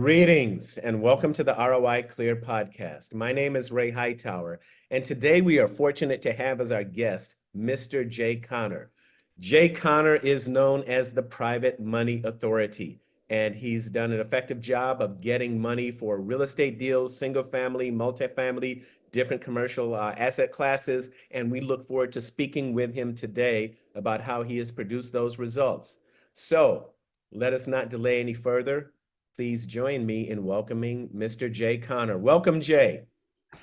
Greetings and welcome to the ROI Clear podcast. My name is Ray Hightower, and today we are fortunate to have as our guest Mr. Jay Conner. Jay Conner is known as the Private Money Authority, and he's done an effective job of getting money for real estate deals, single family, multifamily, different commercial asset classes, and we look forward to speaking with him today about how he has produced those results. So let us not delay any further. Please join me in welcoming Mr. Jay Conner. Welcome, Jay.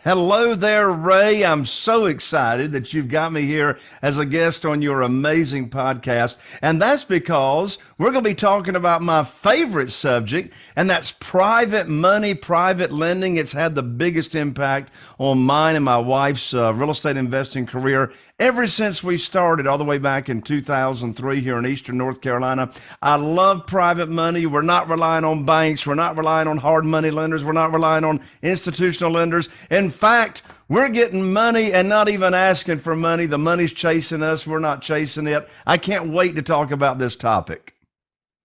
Hello there, Ray. I'm so excited that you've got me here as a guest on your amazing podcast. And that's because we're going to be talking about my favorite subject, and that's private money, private lending. It's had the biggest impact on mine and my wife's real estate investing career ever since we started all the way back in 2003 here in Eastern North Carolina. I love private money. We're not relying on banks. We're not relying on hard money lenders. We're not relying on institutional lenders. In fact, we're getting money and not even asking for money. The money's chasing us. We're not chasing it. I can't wait to talk about this topic.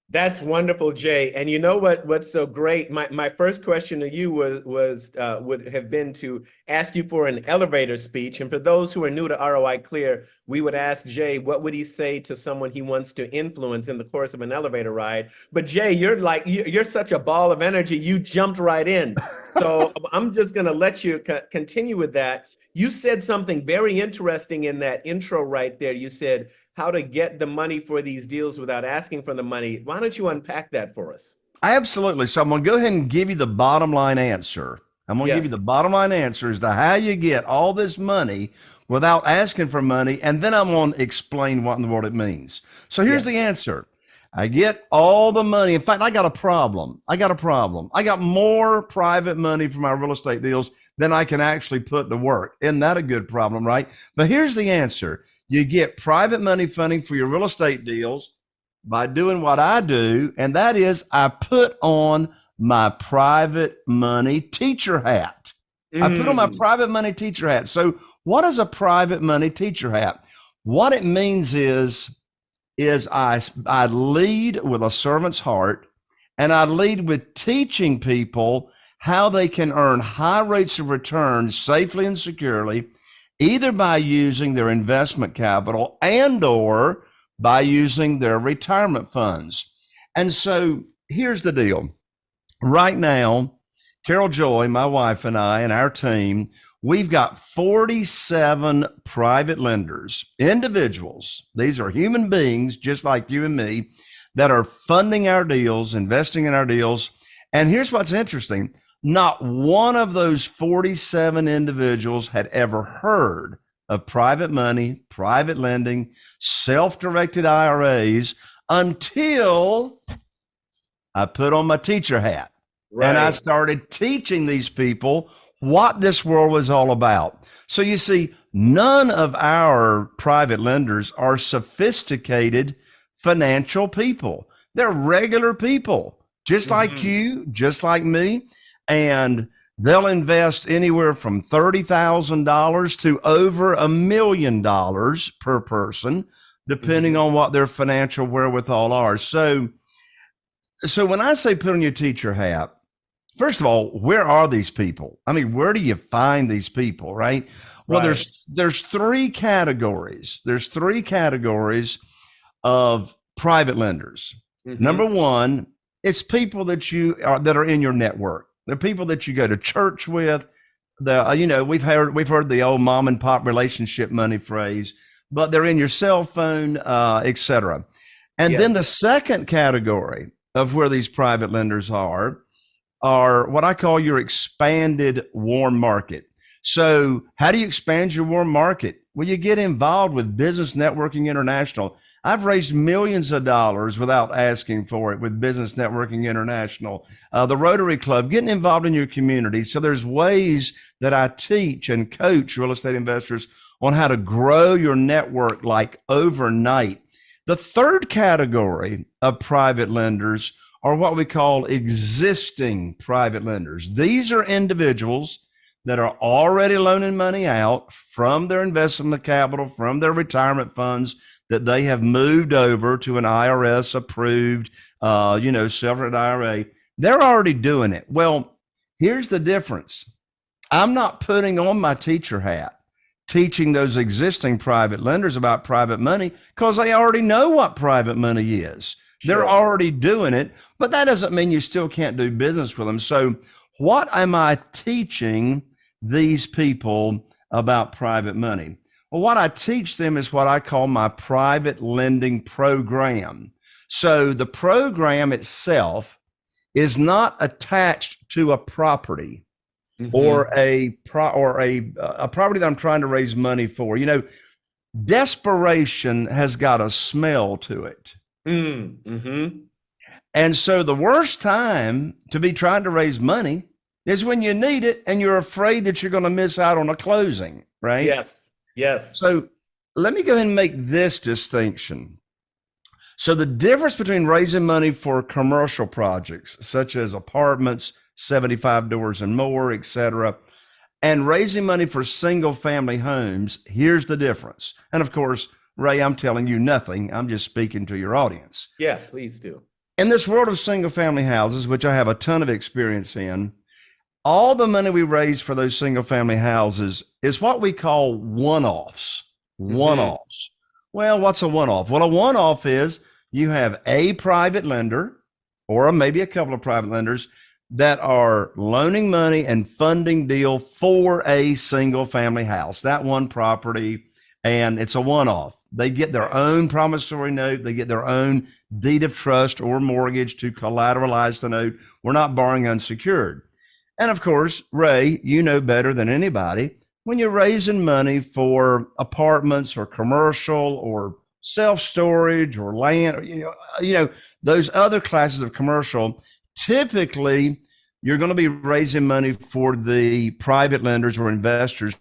That's wonderful, Jay. And you know what's so great? My first question to you would have been to ask you for an elevator speech. And for those who are new to ROI Clear, we would ask Jay, what would he say to someone he wants to influence in the course of an elevator ride? But Jay, you're such a ball of energy. You jumped right in. So I'm just going to let you continue with that. You said something very interesting in that intro right there. You said how to get the money for these deals without asking for the money. Why don't you unpack that for us? Absolutely. So I'm going to go ahead and give you the bottom line answer. I'm going to give you the bottom line answer as to how you get all this money without asking for money. And then I'm going to explain what in the world it means. So here's the answer. I get all the money. In fact, I got a problem. I got more private money for my real estate deals than I can actually put to work. Isn't that a good problem, right? But here's the answer. You get private money funding for your real estate deals by doing what I do, and that is I put on my private money teacher hat. I put on my private money teacher hat. So what is a private money teacher hat? What it means is I lead with a servant's heart, and I lead with teaching people how they can earn high rates of return safely and securely, either by using their investment capital and or by using their retirement funds. And so here's the deal. Right now, Carol Joy, my wife, and I and our team, we've got 47 private lenders, individuals. These are human beings just like you and me that are funding our deals, investing in our deals. And here's what's interesting. Not one of those 47 individuals had ever heard of private money, private lending, self-directed IRAs until I put on my teacher hat. Right. And I started teaching these people what this world was all about. So you see, none of our private lenders are sophisticated financial people. They're regular people, just like you, just like me. And they'll invest anywhere from $30,000 to over $1 million per person, depending on what their financial wherewithal are. So when I say put on your teacher hat, first of all, where are these people? I mean, where do you find these people, right? Well, there's three categories. There's three categories of private lenders. Number one, it's people that are in your network. They're people that you go to church with. We've heard the old mom and pop relationship money phrase, but they're in your cell phone, et cetera. And then the second category of where these private lenders are what I call your expanded warm market. So how do you expand your warm market? Well, you get involved with Business Networking International. I've raised millions of dollars without asking for it with Business Networking International, the Rotary Club, getting involved in your community. So there's ways that I teach and coach real estate investors on how to grow your network like overnight. The third category of private lenders are what we call existing private lenders. These are individuals that are already loaning money out from their investment capital, from their retirement funds that they have moved over to an IRS approved, self-directed IRA. They're already doing it. Well, here's the difference. I'm not putting on my teacher hat, teaching those existing private lenders about private money because they already know what private money is. Sure. They're already doing it, but that doesn't mean you still can't do business with them. So, what am I teaching these people about private money? Well, what I teach them is what I call my private lending program. So, the program itself is not attached to a property or a property that I'm trying to raise money for. You know, desperation has got a smell to it. And so the worst time to be trying to raise money is when you need it and you're afraid that you're going to miss out on a closing, right? Yes. Yes. So let me go ahead and make this distinction. So the difference between raising money for commercial projects, such as apartments, 75 doors and more, et cetera, and raising money for single family homes, here's the difference. And of course, Ray, I'm telling you nothing. I'm just speaking to your audience. Yeah, please do. In this world of single family houses, which I have a ton of experience in, all the money we raise for those single family houses is what we call one-offs. One-offs. Well, what's a one-off? Well, a one-off is you have a private lender or maybe a couple of private lenders that are loaning money and funding deal for a single family house, that one property, and it's a one-off. They get their own promissory note. They get their own deed of trust or mortgage to collateralize the note. We're not borrowing unsecured. And of course, Ray, you know better than anybody, when you're raising money for apartments or commercial or self-storage or land, or, you know, those other classes of commercial, typically you're going to be raising money for the private lenders or investors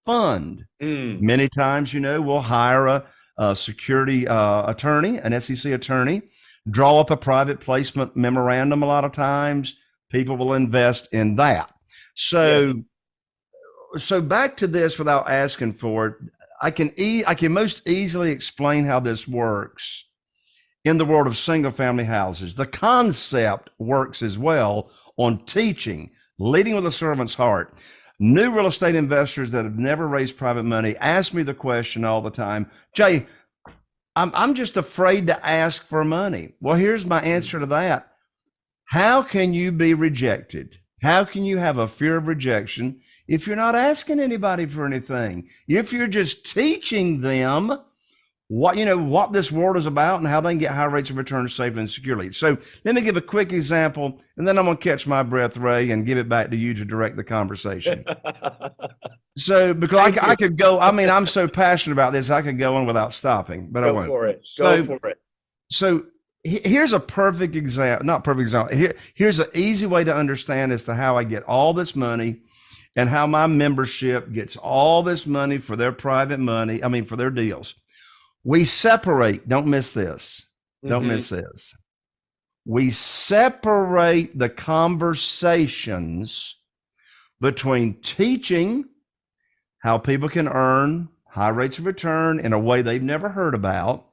fund. Many times, we'll hire a security attorney, an SEC attorney, draw up a private placement memorandum. A lot of times people will invest in that. So back to this without asking for it, I can most easily explain how this works in the world of single family houses. The concept works as well on teaching, leading with a servant's heart. New real estate investors that have never raised private money ask me the question all the time, Jay, I'm just afraid to ask for money. Well, here's my answer to that. How can you be rejected? How can you have a fear of rejection if you're not asking anybody for anything? If you're just teaching them what this world is about and how they can get high rates of return safely and securely. So let me give a quick example, and then I'm going to catch my breath, Ray, and give it back to you to direct the conversation. So because I could go, I'm so passionate about this, I could go on without stopping, but I won't. Go for it. So here's a perfect example, not perfect example. Here's an easy way to understand as to how I get all this money and how my membership gets all this money for their private money, for their deals. We separate, don't miss this. Don't miss this. We separate the conversations between teaching how people can earn high rates of return in a way they've never heard about,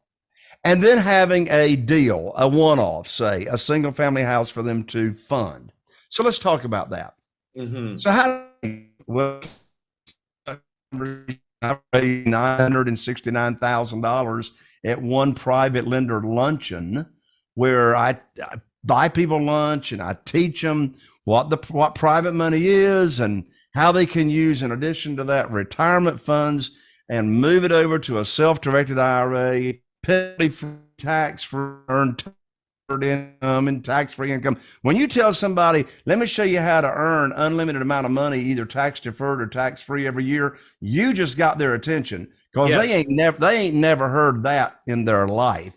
and then having a deal, a one-off, say, a single family house for them to fund. So let's talk about that. So I raised $969,000 at one private lender luncheon where I buy people lunch and I teach them what private money is and how they can use, in addition to that, retirement funds and move it over to a self-directed IRA, penalty-free, tax-free, earned income and tax-free income. When you tell somebody, let me show you how to earn unlimited amount of money, either tax-deferred or tax-free every year, you just got their attention because they ain't never heard that in their life.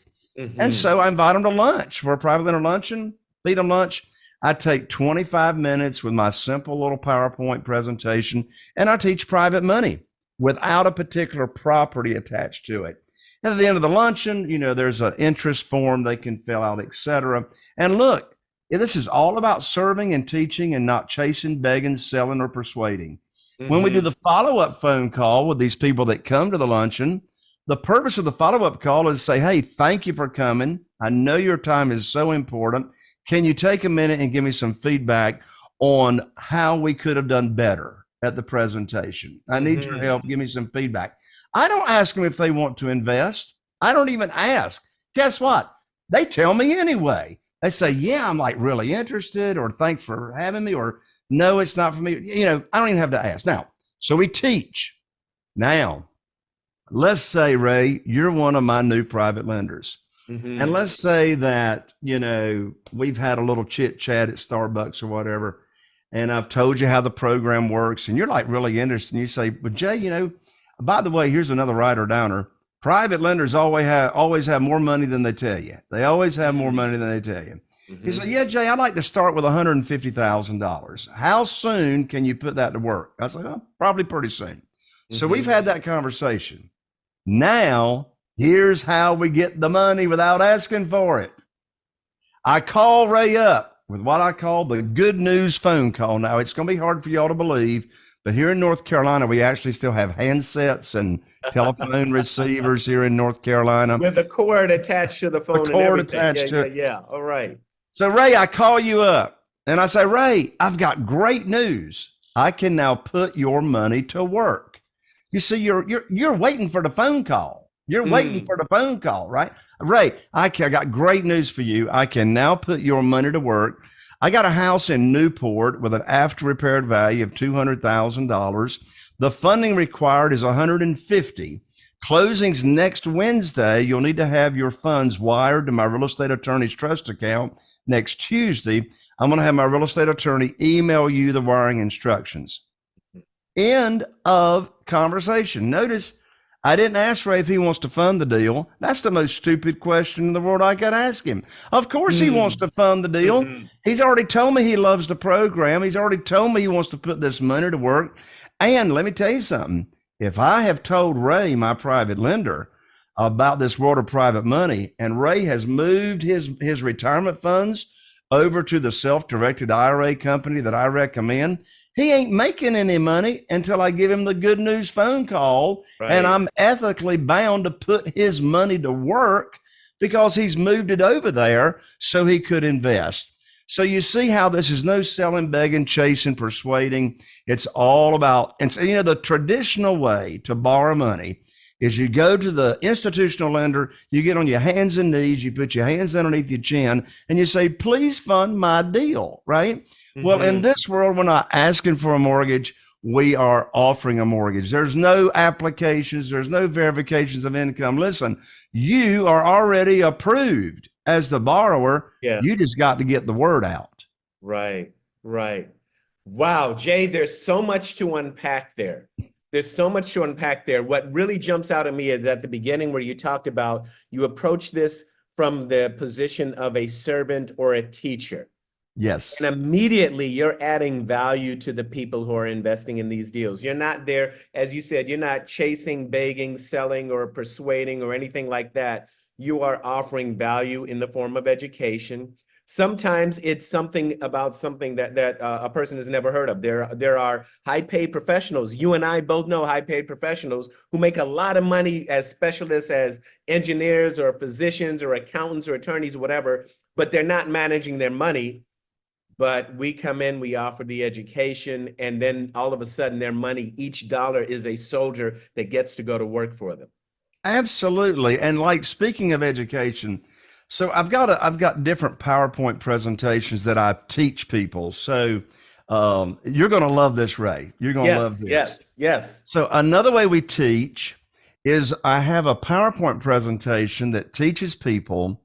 And so I invite them to lunch for a private lender luncheon, feed them lunch. I take 25 minutes with my simple little PowerPoint presentation, and I teach private money without a particular property attached to it. And at the end of the luncheon, there's an interest form they can fill out, et cetera. And look, this is all about serving and teaching and not chasing, begging, selling, or persuading. When we do the follow-up phone call with these people that come to the luncheon, the purpose of the follow-up call is to say, hey, thank you for coming. I know your time is so important. Can you take a minute and give me some feedback on how we could have done better at the presentation? I need your help. Give me some feedback. I don't ask them if they want to invest. I don't even ask. Guess what? They tell me anyway. They say, yeah, I'm like really interested, or thanks for having me, or no, it's not for me. I don't even have to ask. Now, so we teach. Now, let's say, Ray, you're one of my new private lenders. And let's say that, we've had a little chit chat at Starbucks or whatever, and I've told you how the program works, and you're like really interested. And you say, but Jay, by the way, here's another writer downer. Private lenders always have more money than they tell you. They always have more money than they tell you. He said, yeah, Jay, I'd like to start with $150,000. How soon can you put that to work? I said, oh, probably pretty soon. So we've had that conversation. Now, here's how we get the money without asking for it. I call Ray up with what I call the good news phone call. Now, it's going to be hard for y'all to believe, but here in North Carolina, we actually still have handsets and telephone receivers here in North Carolina. With a cord attached to the phone. The cord attached to it. Yeah. All right. So, Ray, I call you up and I say, Ray, I've got great news. I can now put your money to work. You see, you're waiting for the phone call. You're waiting for the phone call, right? Ray, I got great news for you. I can now put your money to work. I got a house in Newport with an after repaired value of $200,000. The funding required is $150,000. Closings next Wednesday. You'll need to have your funds wired to my real estate attorney's trust account next Tuesday. I'm going to have my real estate attorney email you the wiring instructions. End of conversation. Notice I didn't ask Ray if he wants to fund the deal. That's the most stupid question in the world I could ask him. Of course he wants to fund the deal. He's already told me he loves the program. He's already told me he wants to put this money to work. And let me tell you something. If I have told Ray, my private lender, about this world of private money, and Ray has moved his retirement funds over to the self-directed IRA company that I recommend, he ain't making any money until I give him the good news phone call. Right. And I'm ethically bound to put his money to work because he's moved it over there so he could invest. So you see how this is no selling, begging, chasing, persuading. It's all about, and so, the traditional way to borrow money is you go to the institutional lender, you get on your hands and knees, you put your hands underneath your chin, and you say, please fund my deal, right? Well, in this world, we're not asking for a mortgage. We are offering a mortgage. There's no applications. There's no verifications of income. Listen, you are already approved as the borrower. Yes. You just got to get the word out. Right. Wow, Jay, there's so much to unpack there. What really jumps out at me is at the beginning where you talked about you approach this from the position of a servant or a teacher. Yes. And immediately you're adding value to the people who are investing in these deals. You're not there, as you said, you're not chasing, begging, selling, or persuading or anything like that. You are offering value in the form of education. Sometimes it's something that a person has never heard of. There are high-paid professionals. You and I both know high-paid professionals who make a lot of money as specialists, as engineers or physicians or accountants or attorneys, or whatever, but they're not managing their money. But we come in, we offer the education, and then all of a sudden their money, each dollar is a soldier that gets to go to work for them. Absolutely. And like, speaking of education, so I've got different PowerPoint presentations that I teach people. So you're going to love this, Ray. You're going to love this. Yes. So another way we teach is I have a PowerPoint presentation that teaches people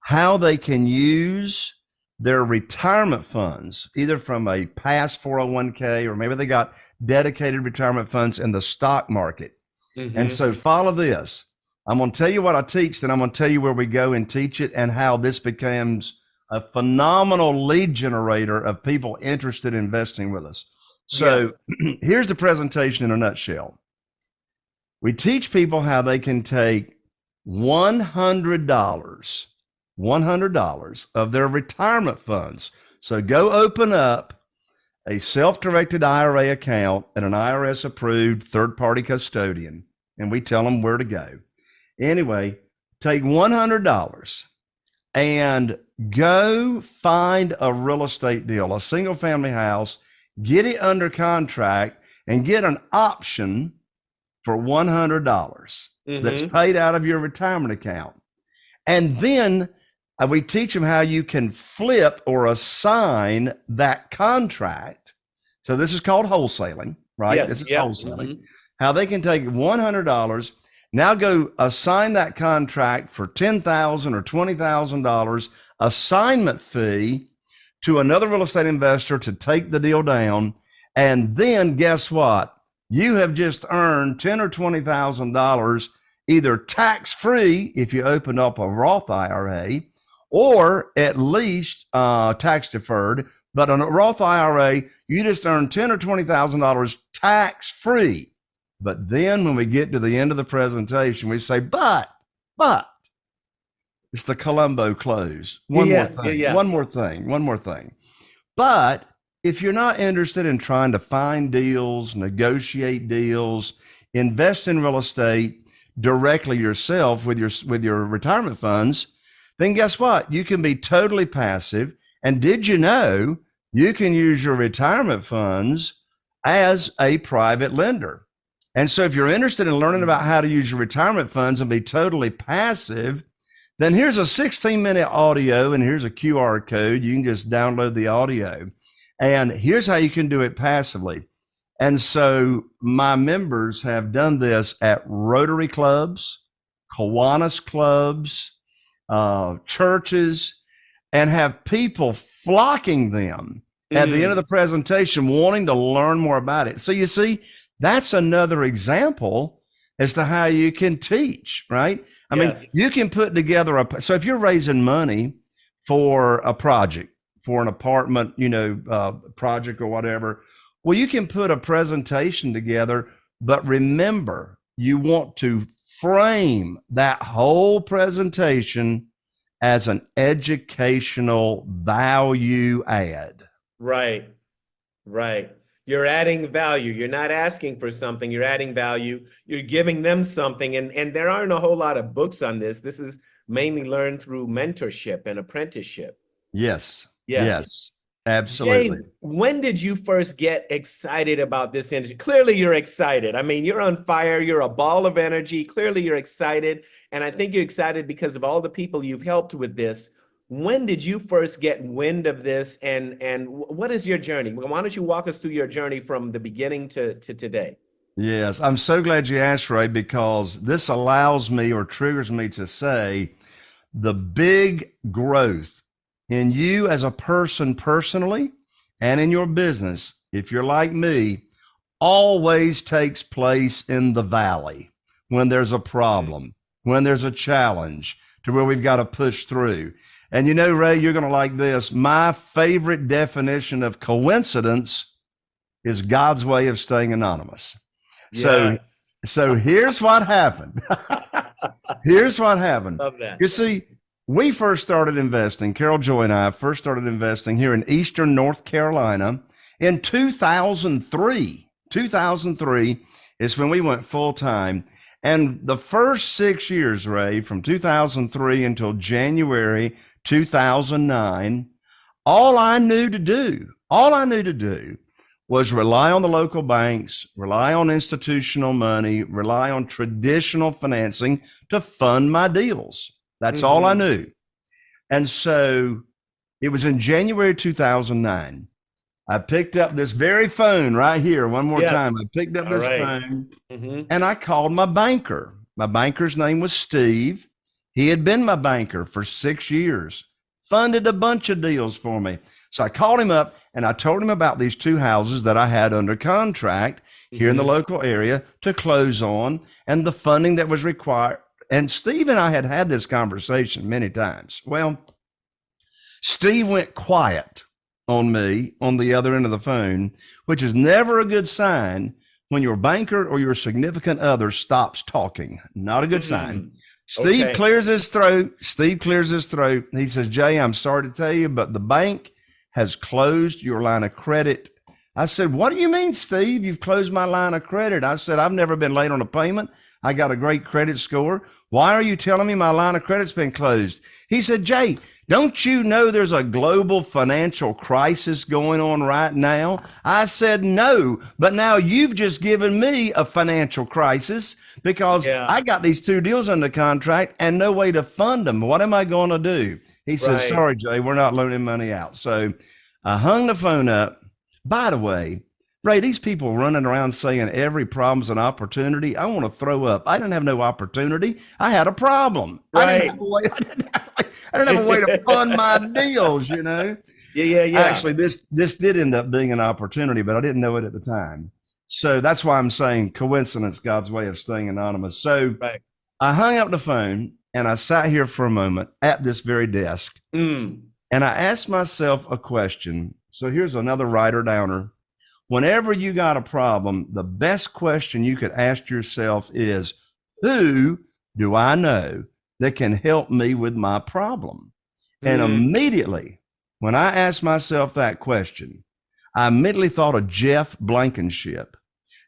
how they can use their retirement funds, either from a past 401k, or maybe they got dedicated retirement funds in the stock market. And so follow this. I'm going to tell you what I teach, then I'm going to tell you where we go and teach it and how this becomes a phenomenal lead generator of people interested in investing with us. So here's the presentation in a nutshell. We teach people how they can take $100 of their retirement funds. So go open up a self-directed IRA account at an IRS-approved third-party custodian, and we tell them where to go. Anyway, take $100 and go find a real estate deal, a single family house, get it under contract, and get an option for $100 that's paid out of your retirement account. And then we teach them how you can flip or assign that contract. So this is called wholesaling, right? Yes. This is Yep. wholesaling. How they can take $100, now go assign that contract for $10,000 or $20,000 assignment fee to another real estate investor to take the deal down. And then guess what? You have just earned $10,000 or $20,000 either tax-free if you open up a Roth IRA, or at least tax deferred. But on a Roth IRA, you just earn $10,000 or $20,000 tax-free. But then when we get to the end of the presentation, we say, but it's the Columbo close. One more thing. But if you're not interested in trying to find deals, negotiate deals, invest in real estate directly yourself with your retirement funds, then guess what? You can be totally passive. And did you know you can use your retirement funds as a private lender? And so if you're interested in learning about how to use your retirement funds and be totally passive, then here's a 16-minute audio and here's a QR code. You can just download the audio. And here's how you can do it passively. And so my members have done this at Rotary clubs, Kiwanis clubs, churches, and have people flocking them at the end of the presentation wanting to learn more about it. So you see, that's another example as to how you can teach, right? I mean, you can put together so if you're raising money for a project, for an apartment, project or whatever, well, you can put a presentation together, but remember, you want to frame that whole presentation as an educational value add. Right. You're adding value. You're not asking for something. You're adding value. You're giving them something. And there aren't a whole lot of books on this. This is mainly learned through mentorship and apprenticeship. Yes. Absolutely. Jay, when did you first get excited about this industry? Clearly you're excited. I mean, you're on fire. You're a ball of energy. Clearly you're excited. And I think you're excited because of all the people you've helped with this. When did you first get wind of this, and what is your journey? Why don't you walk us through your journey from the beginning to today? Yes, I'm so glad you asked, Ray, because this allows me or triggers me to say the big growth in you as a person personally and in your business, if you're like me, always takes place in the valley when there's a problem, when there's a challenge to where we've got to push through. And Ray, you're going to like this. My favorite definition of coincidence is God's way of staying anonymous. Yes. So here's what happened. Here's what happened. Love that. You see, we first started investing, Carol Joy and I first started investing here in Eastern North Carolina in 2003. 2003 is when we went full time. And the first 6 years, Ray, from 2003 until January 2009, all I knew to do was rely on the local banks, rely on institutional money, rely on traditional financing to fund my deals. That's all I knew. And so it was in January 2009. I picked up this very phone right here one more time. I picked up this phone and I called my banker. My banker's name was Steve. He had been my banker for 6 years, funded a bunch of deals for me. So I called him up and I told him about these 2 houses that I had under contract here in the local area to close on and the funding that was required. And Steve and I had had this conversation many times. Well, Steve went quiet on me on the other end of the phone, which is never a good sign when your banker or your significant other stops talking. Not a good sign. Steve clears his throat. He says, Jay, I'm sorry to tell you, but the bank has closed your line of credit. I said, what do you mean, Steve? You've closed my line of credit. I said, I've never been late on a payment. I got a great credit score. Why are you telling me my line of credit's been closed? He said, Jay, don't you know there's a global financial crisis going on right now? I said, no, but now you've just given me a financial crisis because Yeah. I got these 2 deals under contract and no way to fund them. What am I going to do? He says, Right. sorry, Jay, we're not loaning money out. So I hung the phone up. By the way, Ray, these people running around saying every problem's an opportunity. I want to throw up. I didn't have no opportunity. I had a problem. I didn't have Right. a way. I didn't have a way to fund my deals. You know. Yeah. Actually, this did end up being an opportunity, but I didn't know it at the time. So that's why I'm saying coincidence, God's way of staying anonymous. So Right. I hung up the phone and I sat here for a moment at this very desk, Mm. and I asked myself a question. So here's another writer downer. Whenever you got a problem, the best question you could ask yourself is, who do I know that can help me with my problem? And Mm. immediately, when I asked myself that question, I immediately thought of Jeff Blankenship.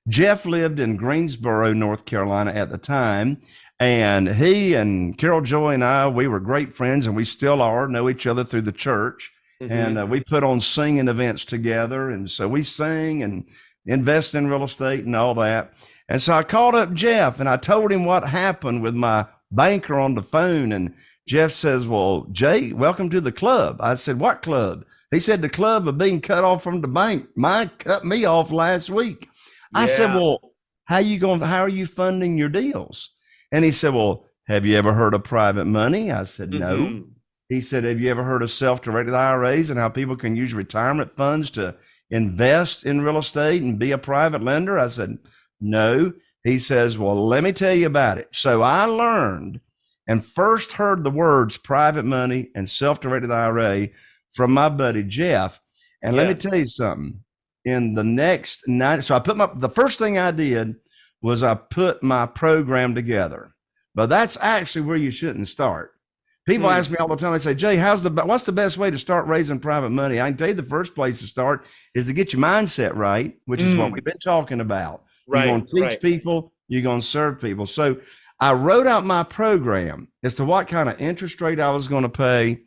Jeff lived in Greensboro, North Carolina at the time. And he and Carol Joy and I, we were great friends, and we still are, know each other through the church. Mm-hmm. And we put on singing events together. And so we sing and invest in real estate and all that. And so I called up Jeff and I told him what happened with my banker on the phone. And Jeff says, well, Jay, welcome to the club. I said, what club? He said, the club of being cut off from the bank. Mine cut me off last week. I said, Yeah. well, how are you funding your deals? And he said, well, have you ever heard of private money? I said, no. Mm-hmm. He said, have you ever heard of self-directed IRAs and how people can use retirement funds to invest in real estate and be a private lender? I said, no. He says, well, let me tell you about it. So I learned and first heard the words private money and self-directed IRA from my buddy Jeff. And let me Yes. tell you something. In the next night, so the first thing I did was I put my program together. But that's actually where you shouldn't start. People Mm. ask me all the time, they say, Jay, what's the best way to start raising private money? I can tell you the first place to start is to get your mindset right, which is what we've been talking about. You're going to teach Right. people, you're going to serve people. So I wrote out my program as to what kind of interest rate I was going to pay,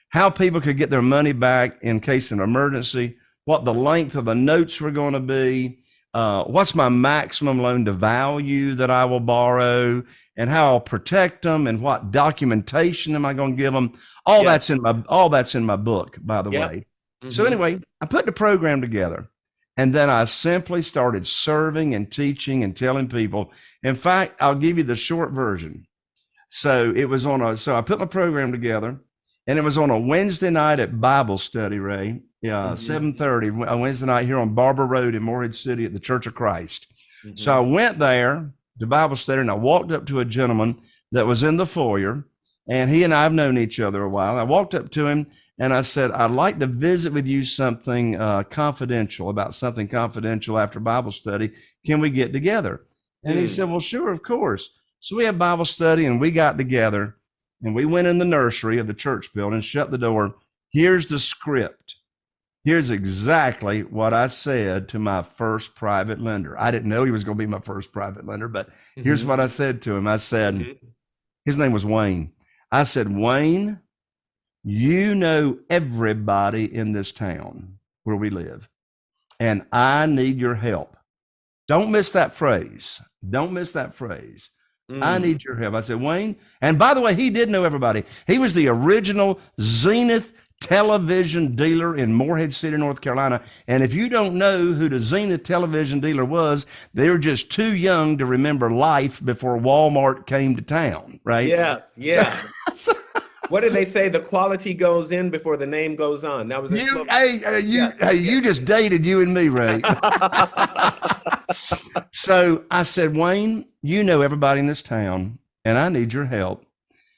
how people could get their money back in case of an emergency, what the length of the notes were going to be, what's my maximum loan to value that I will borrow, and how I'll protect them, and what documentation am I going to give them. All Yep. that's in my book, by the Yep. way. So Mm-hmm. anyway, I put the program together, and then I simply started serving and teaching and telling people. In fact, I'll give you the short version. So I put my program together, and it was on a Wednesday night at Bible study, Ray. Yeah, Mm-hmm. 7:30 a Wednesday night here on Barber Road in Morehead City at the Church of Christ. So I Mm-hmm. went there to Bible study, and I walked up to a gentleman that was in the foyer, and he and I have known each other a while. I walked up to him and I said, I'd like to visit with you something confidential after Bible study. Can we get together? And he said, well, sure, of course. So we had Bible study and we got together and we went in the nursery of the church building, shut the door. Here's the script. Here's exactly what I said to my first private lender. I didn't know he was going to be my first private lender, but here's Mm-hmm. what I said to him. I said, Mm-hmm. his name was Wayne. I said, Wayne, you know everybody in this town where we live, and I need your help. Don't miss that phrase. Don't miss that phrase. I Mm. need your help. I said, Wayne, and by the way, he did know everybody. He was the original Zenith television dealer in Morehead City, North Carolina. And if you don't know who the Zenith television dealer was, they're just too young to remember life before Walmart came to town, right? Yes. So, Yeah. so What did they say? The quality goes in before the name goes on. That was a slogan. Yes. you just dated you and me, Ray. So I said, Wayne, you know everybody in this town, and I need your help.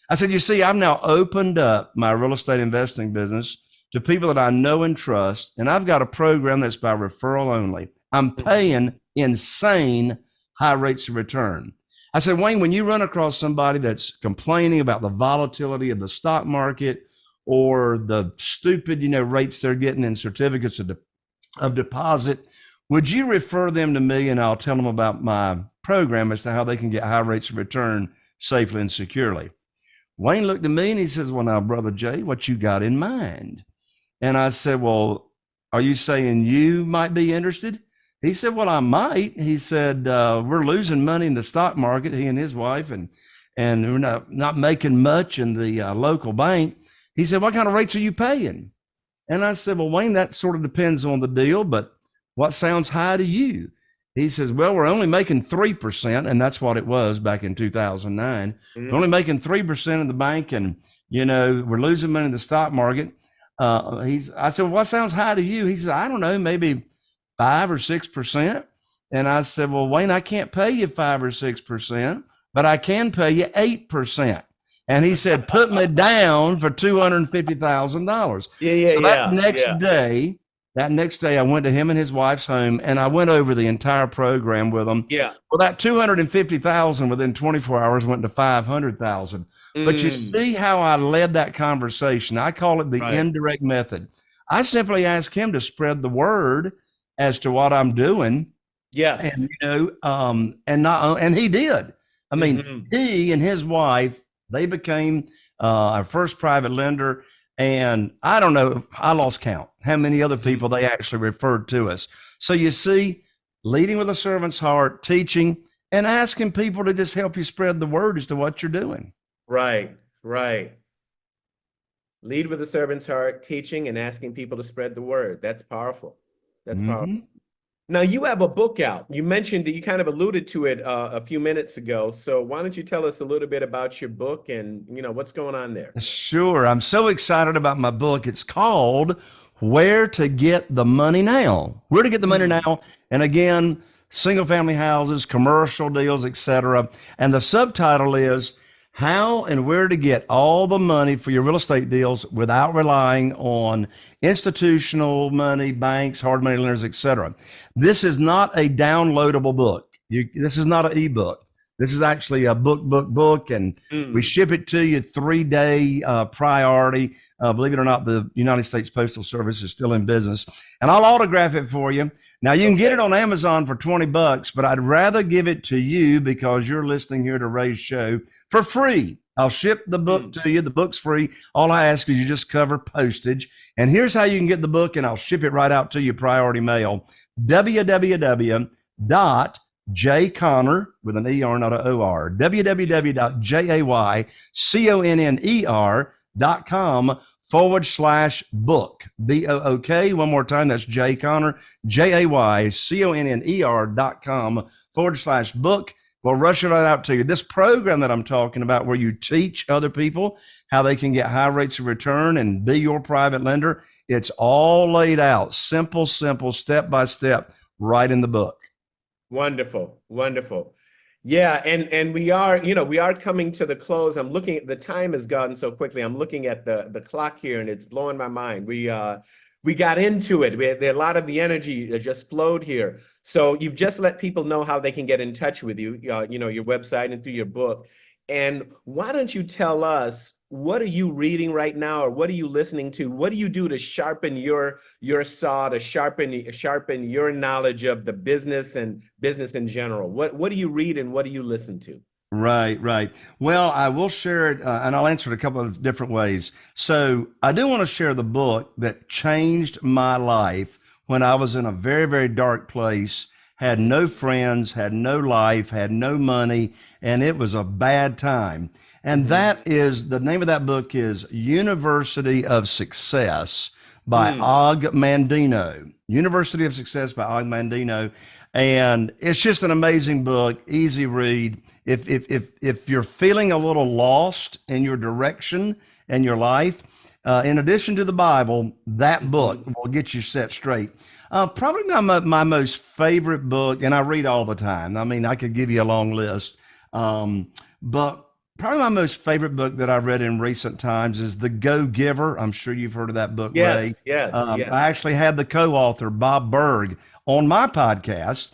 I said, you see, I've now opened up my real estate investing business to people that I know and trust, and I've got a program that's by referral only. I'm paying insane high rates of return. I said, Wayne, when you run across somebody that's complaining about the volatility of the stock market or the stupid, rates they're getting in certificates of deposit, would you refer them to me and I'll tell them about my program as to how they can get high rates of return safely and securely. Wayne looked at me and he says, well, now, Brother Jay, what you got in mind? And I said, well, are you saying you might be interested? He said, well, I might. He said, we're losing money in the stock market, he and his wife, and we're not making much in the local bank. He said, what kind of rates are you paying? And I said, well, Wayne, that sort of depends on the deal, but what sounds high to you? He says, well, we're only making 3%, and that's what it was back in 2009. We're only making 3% in the bank, and, we're losing money in the stock market. I said, well, what sounds high to you? He said, I don't know, maybe 5 or 6%. And I said, well, Wayne, I can't pay you 5 or 6%, but I can pay you 8%. And he said, put me down for $250,000. Yeah. So that next day, I went to him and his wife's home, and I went over the entire program with them. Yeah. Well, that $250,000 within 24 hours went to $500,000. But you see how I led that conversation. I call it the indirect method. I simply asked him to spread the word as to what I'm doing. Yes. And and he did. I mean, he and his wife, they became our first private lender. And I don't know, I lost count how many other people they actually referred to us. So you see, leading with a servant's heart, teaching, and asking people to just help you spread the word as to what you're doing. Right. Lead with a servant's heart, teaching and asking people to spread the word. That's powerful. That's powerful. Now, you have a book out. You mentioned that you kind of alluded to it a few minutes ago. So why don't you tell us a little bit about your book and, what's going on there? Sure. I'm so excited about my book. It's called Where to Get the Money Now. Where to Get the Money Now. And again, single family houses, commercial deals, etc. And the subtitle is How and Where to Get All the Money for Your Real Estate Deals Without Relying on Institutional Money, banks, hard money lenders, etc. This is not a downloadable book. This is not an ebook. This is actually a book, and we ship it to you 3-day priority. Believe it or not, the United States Postal Service is still in business, and I'll autograph it for you. Now, you can get it on Amazon for $20, but I'd rather give it to you because you're listening here to Ray's show for free. I'll ship the book to you. The book's free. All I ask is you just cover postage. And here's how you can get the book, and I'll ship it right out to you, priority mail. www.jayconner, with an ER, not an OR, www.jayconner.com/book, BOOK. One more time, that's Jay Conner, JAYCONNER.com/book. We'll rush it right out to you. This program that I'm talking about, where you teach other people how they can get high rates of return and be your private lender, it's all laid out, simple, step by step, right in the book. Wonderful. Yeah, and we are coming to the close. I'm looking at the time has gone so quickly. I'm looking at the clock here, and it's blowing my mind. We got into it. A lot of the energy just flowed here. So you've just let people know how they can get in touch with you, your website and through your book. And why don't you tell us, what are you reading right now, or what are you listening to? What do you do to sharpen your saw, to sharpen your knowledge of the business and business in general? What do you read and what do you listen to? Right. Well, I will share it, and I'll answer it a couple of different ways. So I do want to share the book that changed my life when I was in a very, very dark place, had no friends, had no life, had no money, and it was a bad time. And that is, the name of that book is University of Success by Og Mandino. University of Success by Og Mandino. And it's just an amazing book, easy read. If you're feeling a little lost in your direction and your life, in addition to the Bible, that book will get you set straight. Probably my most favorite book, and I read all the time. I mean, I could give you a long list, but probably my most favorite book that I've read in recent times is The Go-Giver. I'm sure you've heard of that book, Ray. Yes. I actually had the co-author, Bob Berg, on my podcast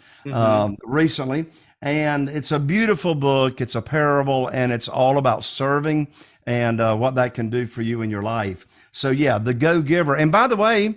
recently. And it's a beautiful book. It's a parable, and it's all about serving and what that can do for you in your life. So yeah, The Go-Giver. And by the way,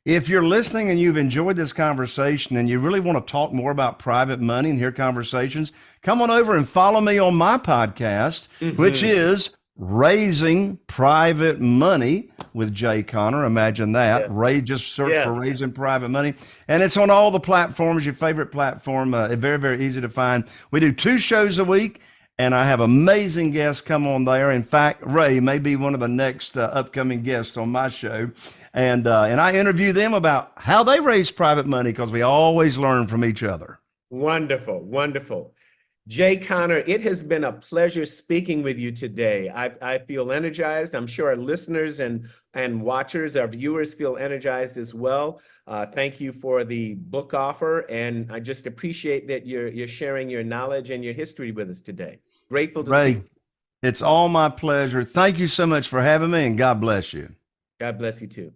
If you're listening and you've enjoyed this conversation and you really want to talk more about private money and hear conversations, come on over and follow me on my podcast, which is Raising Private Money with Jay Conner. Imagine that. Yes. Ray, just search for Yes. Raising Private Money. And it's on all the platforms, your favorite platform. Very, very easy to find. We do 2 shows a week, and I have amazing guests come on there. In fact, Ray may be one of the next upcoming guests on my show. And I interview them about how they raise private money, because we always learn from each other. Wonderful, wonderful. Jay Conner, it has been a pleasure speaking with you today. I feel energized. I'm sure our listeners and watchers, our viewers feel energized as well. Thank you for the book offer, and I just appreciate that you're sharing your knowledge and your history with us today. Grateful to Ray, speak. it's all my pleasure. Thank you so much for having me, and God bless you. God bless you too.